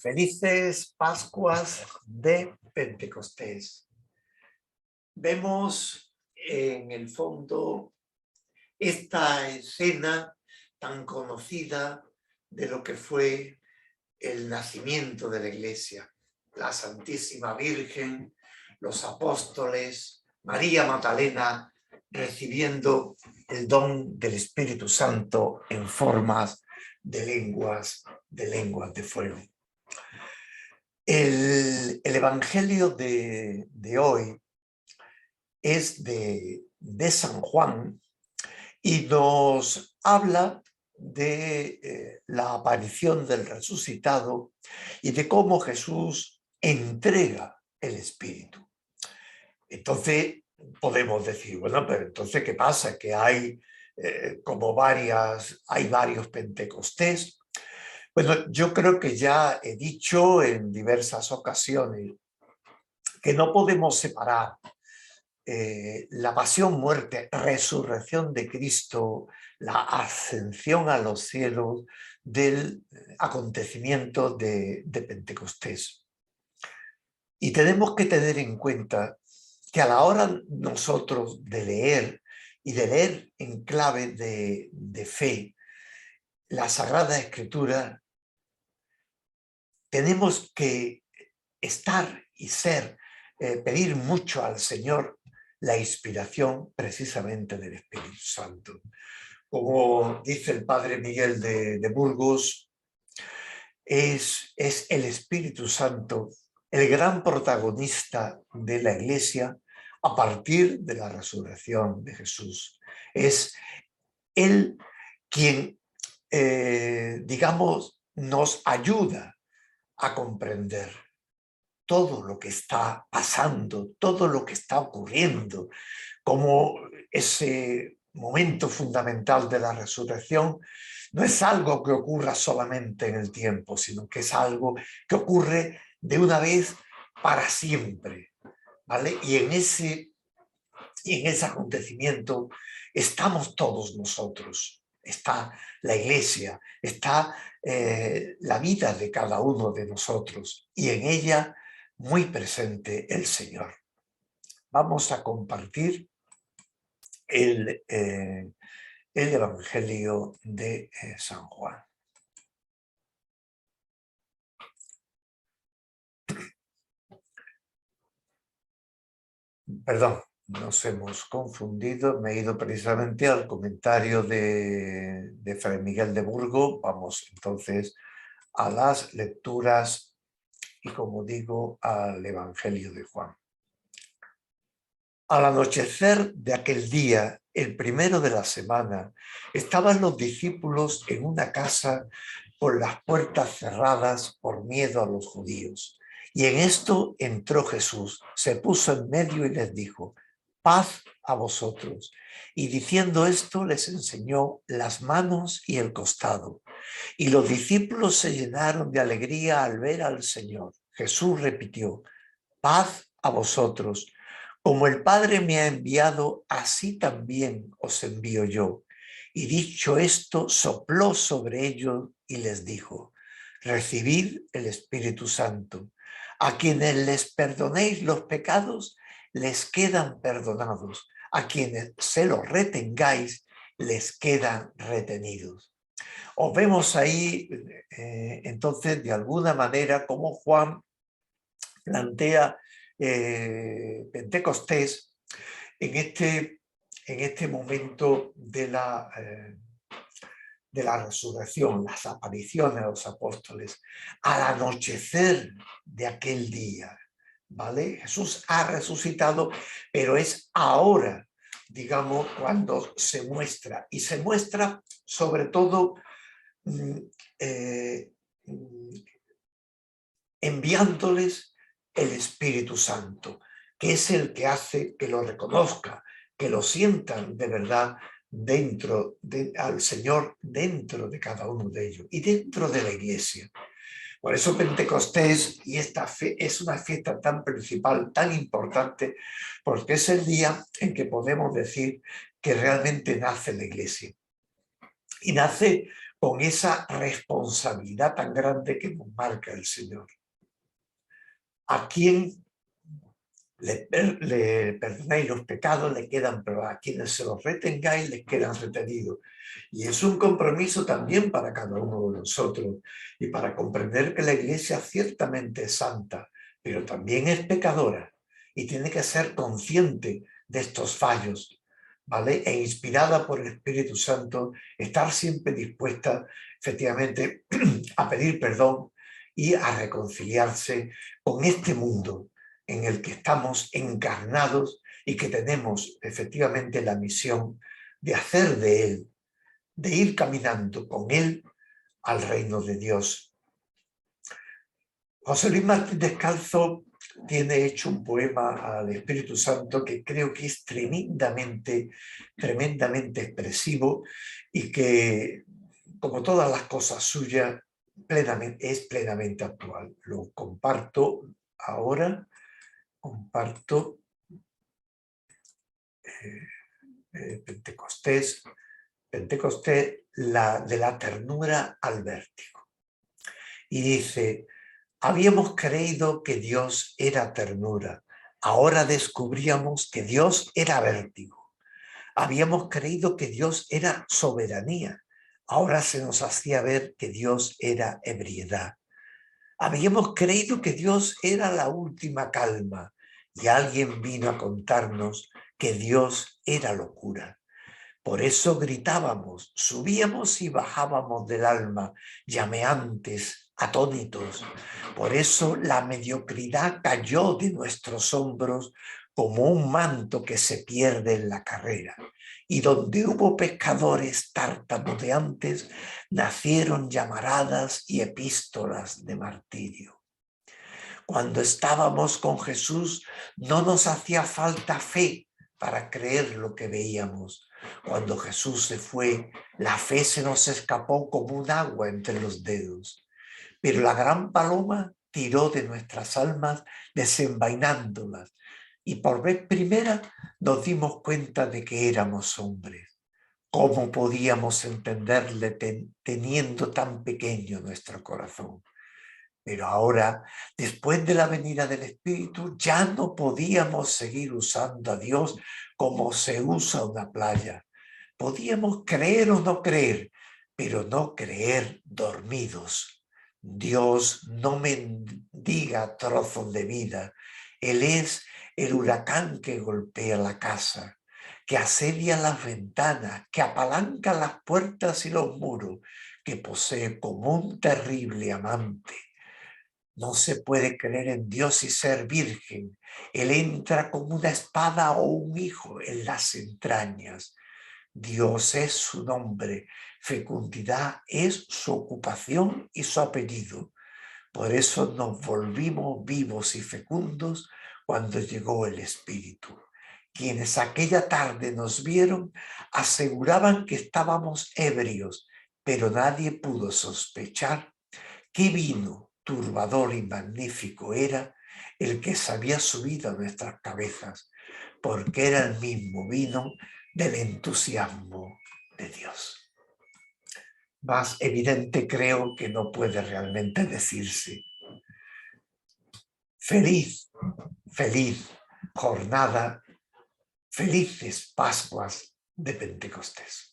Felices Pascuas de Pentecostés. Vemos en el fondo esta escena tan conocida de lo que fue el nacimiento de la Iglesia. La Santísima Virgen, los apóstoles, María Magdalena recibiendo el don del Espíritu Santo en formas de lenguas de fuego. El Evangelio de hoy es de San Juan y nos habla de la aparición del resucitado y de cómo Jesús entrega el Espíritu. Entonces podemos decir, bueno, pero entonces ¿qué pasa? Que hay varios Pentecostés. Bueno, yo creo que ya he dicho en diversas ocasiones que no podemos separar la pasión, muerte, resurrección de Cristo, la ascensión a los cielos del acontecimiento de Pentecostés. Y tenemos que tener en cuenta que a la hora nosotros de leer en clave de fe la Sagrada Escritura, tenemos que estar y ser, pedir mucho al Señor la inspiración precisamente del Espíritu Santo. Como dice el Padre Miguel de Burgos, es el Espíritu Santo el gran protagonista de la Iglesia a partir de la resurrección de Jesús. Es Él quien, digamos, nos ayuda a comprender todo lo que está pasando, todo lo que está ocurriendo, como ese momento fundamental de la resurrección no es algo que ocurra solamente en el tiempo, sino que es algo que ocurre de una vez para siempre, ¿vale? Y en ese acontecimiento estamos todos nosotros. Está la Iglesia, está la vida de cada uno de nosotros y en ella muy presente el Señor. Vamos a compartir el Evangelio de San Juan. Perdón, nos hemos confundido, me he ido precisamente al comentario de Fray Miguel de Burgos. Vamos entonces a las lecturas y, como digo, al Evangelio de Juan. Al anochecer de aquel día, el primero de la semana, estaban los discípulos en una casa con las puertas cerradas por miedo a los judíos. Y en esto entró Jesús, se puso en medio y les dijo: paz a vosotros. Y diciendo esto les enseñó las manos y el costado. Y los discípulos se llenaron de alegría al ver al Señor. Jesús repitió: paz a vosotros. Como el Padre me ha enviado, así también os envío yo. Y dicho esto, sopló sobre ellos y les dijo: recibid el Espíritu Santo. A quienes les perdonéis los pecados, les quedan perdonados. A quienes se los retengáis, les quedan retenidos. Os vemos ahí, entonces, de alguna manera, cómo Juan plantea Pentecostés en este momento de la resurrección, las apariciones a los apóstoles, al anochecer de aquel día, ¿vale? Jesús ha resucitado, pero es ahora, digamos, cuando se muestra, y se muestra sobre todo enviándoles el Espíritu Santo, que es el que hace que lo reconozca, que lo sientan de verdad al Señor dentro de cada uno de ellos y dentro de la Iglesia. Por eso Pentecostés y esta fe es una fiesta tan principal, tan importante, porque es el día en que podemos decir que realmente nace la Iglesia. Y nace con esa responsabilidad tan grande que nos marca el Señor. A quien le perdonáis los pecados, le quedan, pero a quienes se los retengáis, les quedan retenidos. Y es un compromiso también para cada uno de nosotros, y para comprender que la Iglesia ciertamente es santa, pero también es pecadora, y tiene que ser consciente de estos fallos, ¿vale? E inspirada por el Espíritu Santo, estar siempre dispuesta, efectivamente, a pedir perdón y a reconciliarse con este mundo en el que estamos encarnados y que tenemos efectivamente la misión de hacer de él, de ir caminando con él al reino de Dios. José Luis Martín Descalzo tiene hecho un poema al Espíritu Santo que creo que es tremendamente expresivo, y que, como todas las cosas suyas, es plenamente actual. Lo comparto ahora. Comparto Pentecostés, de la ternura al vértigo. Y dice: habíamos creído que Dios era ternura, ahora descubríamos que Dios era vértigo. Habíamos creído que Dios era soberanía, ahora se nos hacía ver que Dios era ebriedad. Habíamos creído que Dios era la última calma, y alguien vino a contarnos que Dios era locura. Por eso gritábamos, subíamos y bajábamos del alma, llameantes, atónitos. Por eso la mediocridad cayó de nuestros hombros como un manto que se pierde en la carrera. Y donde hubo pescadores tartamudeantes, nacieron llamaradas y epístolas de martirio. Cuando estábamos con Jesús, no nos hacía falta fe para creer lo que veíamos. Cuando Jesús se fue, la fe se nos escapó como un agua entre los dedos. Pero la gran paloma tiró de nuestras almas desenvainándolas, y por vez primera nos dimos cuenta de que éramos hombres. ¿Cómo podíamos entenderle teniendo tan pequeño nuestro corazón? Pero ahora, después de la venida del Espíritu, ya no podíamos seguir usando a Dios como se usa una playa. Podíamos creer o no creer, pero no creer dormidos. Dios no mendiga trozos de vida. Él es el huracán que golpea la casa, que asedia las ventanas, que apalanca las puertas y los muros, que posee como un terrible amante. No se puede creer en Dios y ser virgen. Él entra como una espada o un hijo en las entrañas. Dios es su nombre, fecundidad es su ocupación y su apellido. Por eso nos volvimos vivos y fecundos cuando llegó el Espíritu. Quienes aquella tarde nos vieron aseguraban que estábamos ebrios, pero nadie pudo sospechar qué vino turbador y magnífico era el que se había subido a nuestras cabezas, porque era el mismo vino del entusiasmo de Dios. Más evidente creo que no puede realmente decirse. Feliz, feliz jornada, felices Pascuas de Pentecostés.